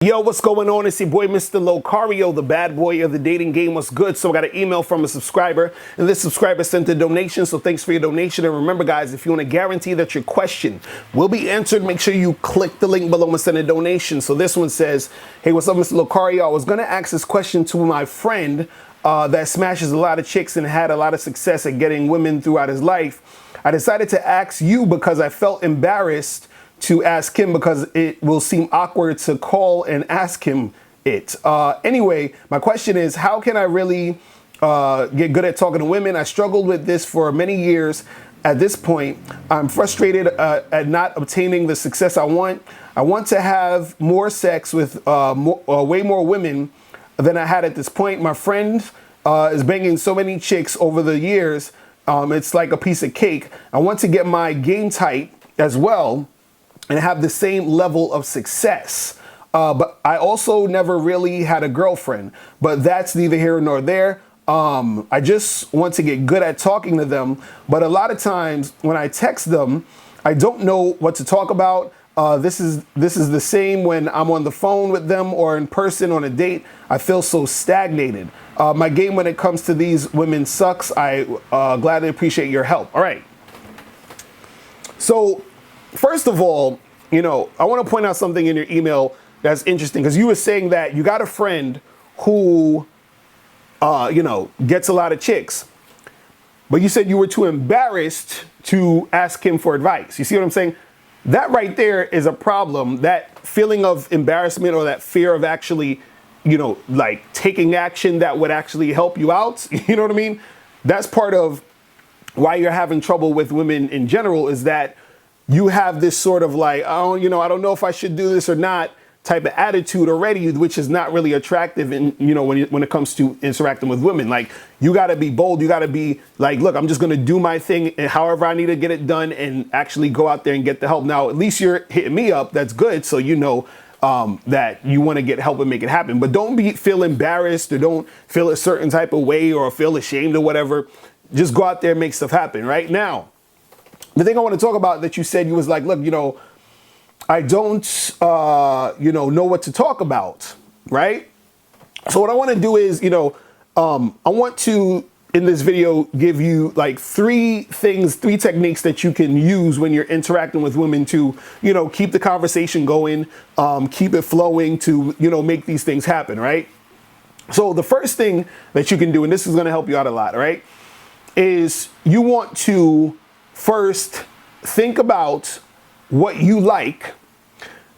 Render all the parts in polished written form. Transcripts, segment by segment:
Yo, what's going on? It's your boy, Mr. Locario, the bad boy of the dating game. What's good? So I got an email from a subscriber, and this subscriber sent a donation, so thanks for your donation. And remember, guys, if you want to guarantee that your question will be answered, make sure you click the link below and send a donation. So this one says, hey, what's up, Mr. Locario? I was going to ask this question to my friend that smashes a lot of chicks and had a lot of success at getting women throughout his life. I decided to ask you because I felt embarrassed to ask him because it will seem awkward to call and ask him it. Anyway, my question is, how can I really get good at talking to women? I struggled with this for many years. At this point, I'm frustrated at not obtaining the success I want. I want to have more sex with way more women than I had at this point. My friend is banging so many chicks over the years. It's like a piece of cake. I want to get my game tight as well and have the same level of success. But I also never really had a girlfriend, but that's neither here nor there. I just want to get good at talking to them, but a lot of times when I text them, I don't know what to talk about. This is the same when I'm on the phone with them or in person on a date. I feel so stagnated. My game when it comes to these women sucks. I gladly appreciate your help. All right. So first of all, you know, I want to point out something in your email that's interesting, because you were saying that you got a friend who, you know, gets a lot of chicks, but you said you were too embarrassed to ask him for advice. You see what I'm saying? That right there is a problem. That feeling of embarrassment or that fear of actually, you know, like taking action that would actually help you out. You know what I mean? That's part of why you're having trouble with women in general, is that you have this sort of like, oh, you know, I don't know if I should do this or not type of attitude already, which is not really attractive. And, you know, when it comes to interacting with women, like, you got to be bold. You got to be like, look, I'm just going to do my thing and however I need to get it done and actually go out there and get the help. Now, at least you're hitting me up. That's good. So, you know, that you want to get help and make it happen, but don't feel embarrassed or don't feel a certain type of way or feel ashamed or whatever. Just go out there and make stuff happen. Right now, the thing I want to talk about that you said, you was like, look, you know, I don't, you know what to talk about, right? So what I want to do is, you know, I want to, in this video, give you like three techniques that you can use when you're interacting with women to, you know, keep the conversation going, keep it flowing, to, you know, make these things happen, right? So the first thing that you can do, and this is going to help you out a lot, right, is you want to first think about what you like,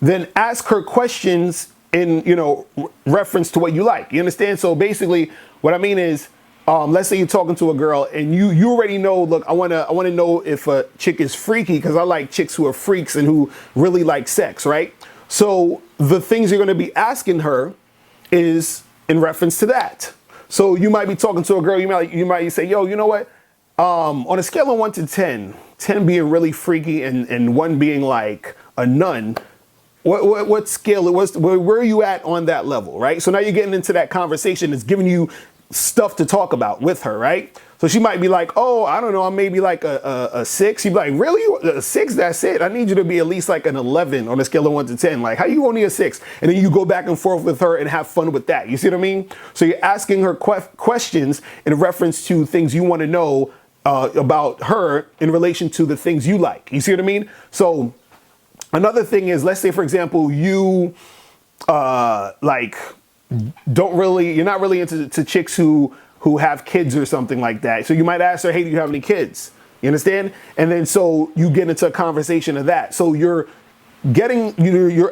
then ask her questions in, you know, reference to what you like. You understand? So basically what I mean is, let's say you're talking to a girl and you already know, look, I want to know if a chick is freaky, because I like chicks who are freaks and who really like sex, right? So the things you're going to be asking her is in reference to that. So you might be talking to a girl, you might say, yo, you know what? On a scale of 1 to 10, 10 being really freaky and 1 being like a nun, what scale it was, where are you at on that level, right? So now you're getting into that conversation. It's giving you stuff to talk about with her, right? So she might be like, oh, I don't know, I'm maybe like a 6. You'd be like, really? A 6? That's it? I need you to be at least like an 11 on a scale of 1 to 10. Like, how you only a 6? And then you go back and forth with her and have fun with that. You see what I mean? So you're asking her questions in reference to things you want to know about her in relation to the things you like. You see what I mean? So another thing is, let's say, for example, you like you're not really into chicks who have kids or something like that. So you might ask her, hey, do you have any kids? You understand? And then so you get into a conversation of that. So you're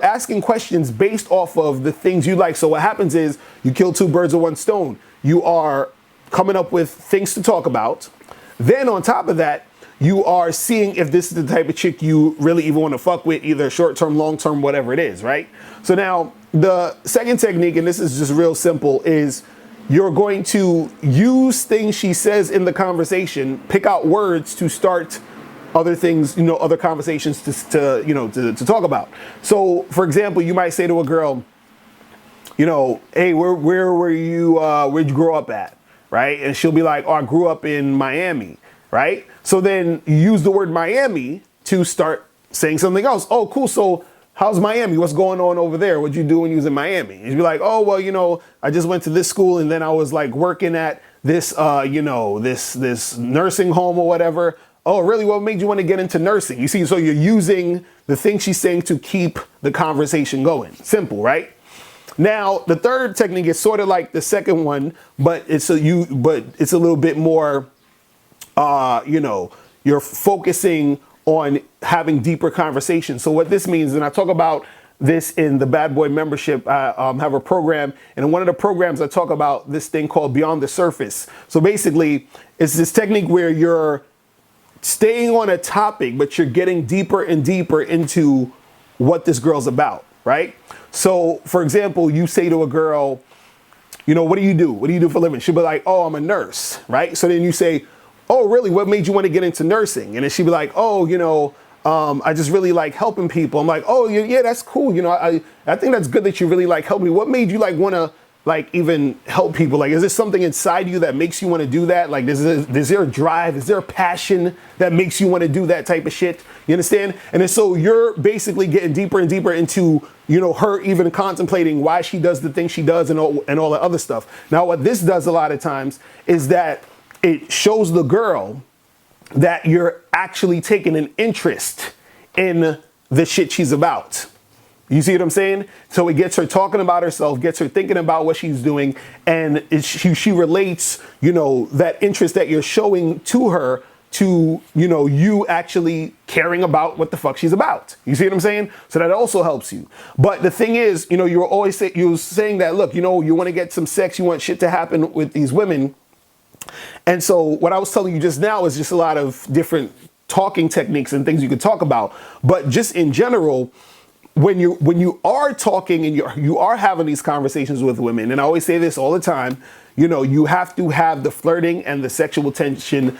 asking questions based off of the things you like. So what happens is you kill 2 birds with 1 stone. You are coming up with things to talk about. Then on top of that, you are seeing if this is the type of chick you really even want to fuck with, either short-term, long-term, whatever it is, right? So now the second technique, and this is just real simple, is you're going to use things she says in the conversation, pick out words to start other things, you know, other conversations to talk about. So for example, you might say to a girl, you know, hey, where were you, where'd you grow up at? Right? And she'll be like, oh, I grew up in Miami, right? So then you use the word Miami to start saying something else. Oh, cool. So how's Miami? What's going on over there? What'd you do when you was in Miami? And you'd be like, oh, well, I just went to this school and then I was like working at this, this nursing home or whatever. Oh, really? What made you want to get into nursing? You see, so you're using the thing she's saying to keep the conversation going. Simple, right? Now, the third technique is sort of like the second one, but it's a little bit more, you're focusing on having deeper conversations. So what this means, and I talk about this in the Bad Boy membership, I have a program, and in one of the programs I talk about this thing called Beyond the Surface. So basically, it's this technique where you're staying on a topic, but you're getting deeper and deeper into what this girl's about, right? So, for example, you say to a girl, what do you do? What do you do for a living? She'll be like, oh, I'm a nurse, right? So then you say, oh, really? What made you want to get into nursing? And then she'd be like, oh, I just really like helping people. I'm like, oh, yeah, that's cool. I think that's good that you really like helping me. What made you like want to even help people? Like, is there something inside you that makes you want to do that? Like, is there a drive? Is there a passion that makes you want to do that type of shit? You understand? And then so you're basically getting deeper and deeper into, her even contemplating why she does the things she does and all the other stuff. Now, what this does a lot of times is that it shows the girl that you're actually taking an interest in the shit she's about. You see what I'm saying? So it gets her talking about herself, gets her thinking about what she's doing, and she relates, that interest that you're showing to her to, you actually caring about what the fuck she's about. You see what I'm saying? So that also helps you. But the thing is, you're saying that, look, you want to get some sex, you want shit to happen with these women. And so what I was telling you just now is just a lot of different talking techniques and things you could talk about. But just in general, when you are talking and you are having these conversations with women, and I always say this all the time, you have to have the flirting and the sexual tension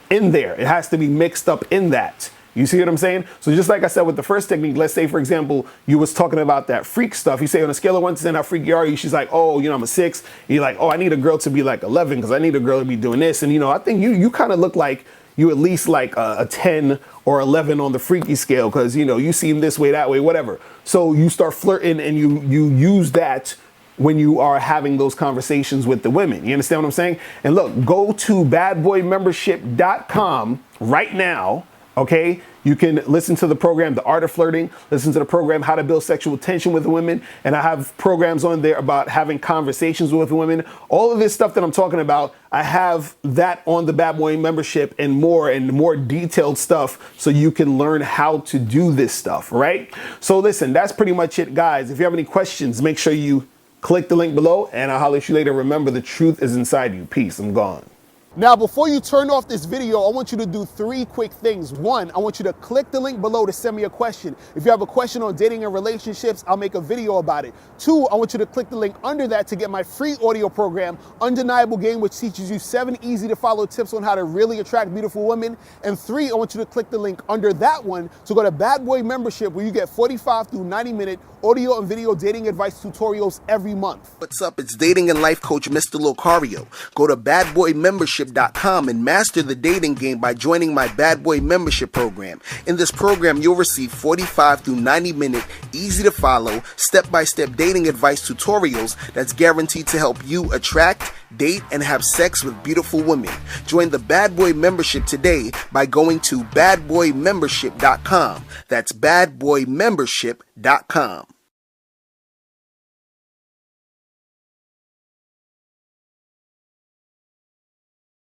in there. It has to be mixed up in that. You see what I'm saying? So just like I said with the first technique, let's say, for example, you was talking about that freak stuff. You say on a scale of 1 to 10, how freaky are you? She's like, oh, I'm a 6. And you're like, oh, I need a girl to be like 11 because I need a girl to be doing this. And, I think you kind of look like you at least like a 10 or 11 on the freaky scale because, you seem this way, that way, whatever. So you start flirting and you use that when you are having those conversations with the women. You understand what I'm saying? And look, go to badboymembership.com right now. Okay, you can listen to the program, The Art of Flirting, listen to the program, How to Build Sexual Tension with Women. And I have programs on there about having conversations with women. All of this stuff that I'm talking about, I have that on the Bad Boy membership and more detailed stuff so you can learn how to do this stuff, right? So listen, that's pretty much it, guys. If you have any questions, make sure you click the link below and I'll holler at you later. Remember, the truth is inside you. Peace. I'm gone. Now, before you turn off this video, I want you to do 3 quick things. 1, I want you to click the link below to send me a question. If you have a question on dating and relationships, I'll make a video about it. 2, I want you to click the link under that to get my free audio program, Undeniable Game, which teaches you 7 easy to follow tips on how to really attract beautiful women. And 3, I want you to click the link under that one to go to Bad Boy Membership, where you get 45 through 90-minute audio and video dating advice tutorials every month. What's up? It's dating and life coach Mr. Locario. Go to badboymembership.com and master the dating game by joining my Bad Boy membership program. In this program, you'll receive 45 through 90-minute, easy to follow, step-by-step dating advice tutorials that's guaranteed to help you attract, date, and have sex with beautiful women. Join the Bad Boy membership today by going to badboymembership.com. That's badboymembership.com.